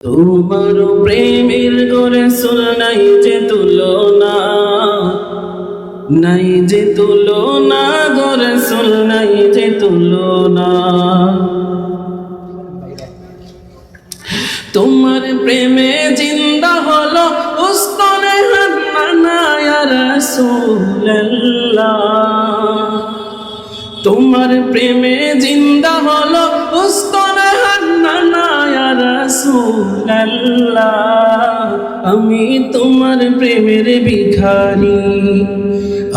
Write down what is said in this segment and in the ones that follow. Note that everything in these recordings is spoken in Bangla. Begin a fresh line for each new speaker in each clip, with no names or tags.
তোমার প্রেমের রাসূল নাই যে তুলনা, নাই যে তুলনা গো রাসূল নাই যে তুলনা। তোমার প্রেমে জিন্দা হলো উস্তনে হান্নানা ইয়া রাসূলুল্লাহ। তোমার প্রেমে জিন্দা হলো উস্তনে হান্নানা ইয়া রাসূলুল্লাহ। আমি তোমার প্রেমের ভিখারি,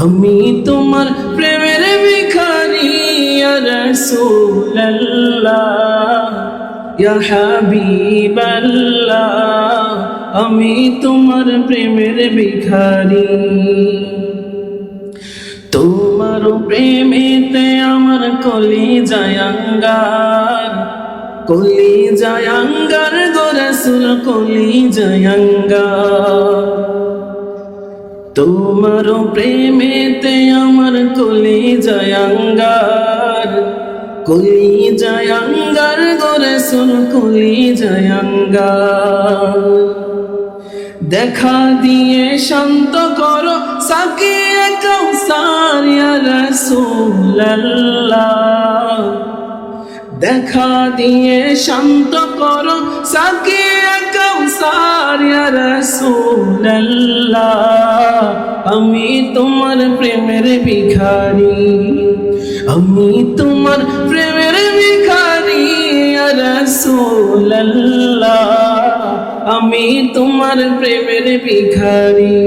আমি তোমার প্রেমের ভিখারি ইয়া রাসূলুল্লাহ, ইয়া হাবিবাল্লাহ। আমি তোমার প্রেমের ভিখারি। তোমার প্রেমেতে আমার কলিজায় আঙ্গার, কলিজায় আঙ্গার গো রাসূল কলিজায় আঙ্গার। তোমার প্রেমেতে আমার কলিজায় আঙ্গার, কলিজায় আঙ্গার গো রাসূল কলিজায় আঙ্গার। দেখা দিয়ে শান্ত করো সাকিয়ে কাউসার ইয়া রাসূলুল্লাহ। দেখা দিয়ে শান্ত করো সাকিয়ে কাউসার ইয়া রাসূলুল্লাহ। আমি তোমার প্রেমের ভিখারি, আমি তোমার প্রেমের ভিখারি ইয়া রাসূলুল্লাহ। আমি তোমার প্রেমের ভিখারি,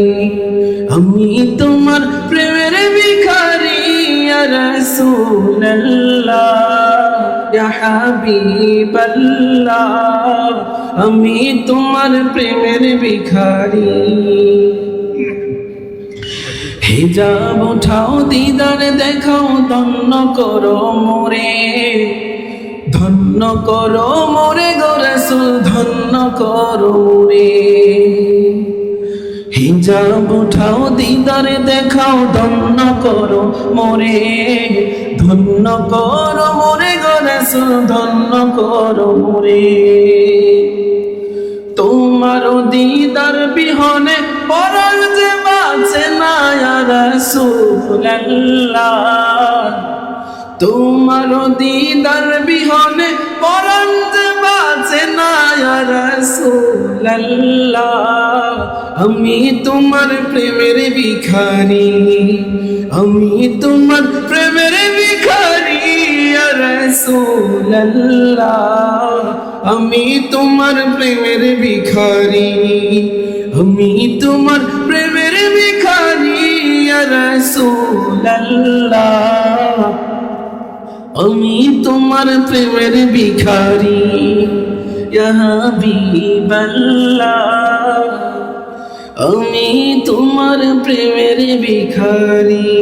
আমি তোমার প্রেমের ভিখারি ইয়া রাসূলুল্লাহ, ইয়া হাবিবাল্লাহ। আমি তোমার প্রেমের ভিখারি। হিজাব উঠাও দিদার দেখাও ধন্য করো মোরে, ধন্য করো মোরে গো রাসূল ধন্য করো মোরে। হিজাব উঠাও দিদার দেখাও ধন্য করো মোরে, ধন্য করো মোরে গো রাসূল ধন্য করো মোরে। তোমার দিদার বিহনে পরাণ যে বাঁচে না ইয়া রাসূলুল্লাহ। তোমার দিদার বিহনে পরাণ যে বাঁচে না ইয়া রাসূলুল্লাহ। আমি তোমার প্রেমের ভিখারি, আমি তোমার প্রেমের ভিখারি ইয়া রাসূলুল্লাহ। আমি তোমার প্রেমের ভিখারি, আমি তোমার প্রেমের ভিখারি ইয়া রাসূলুল্লাহ। আমি তোমার প্রেমের ভিখারি ইয়া হাবিবাল্লাহ। আমি তোমার প্রেমের ভিখারি।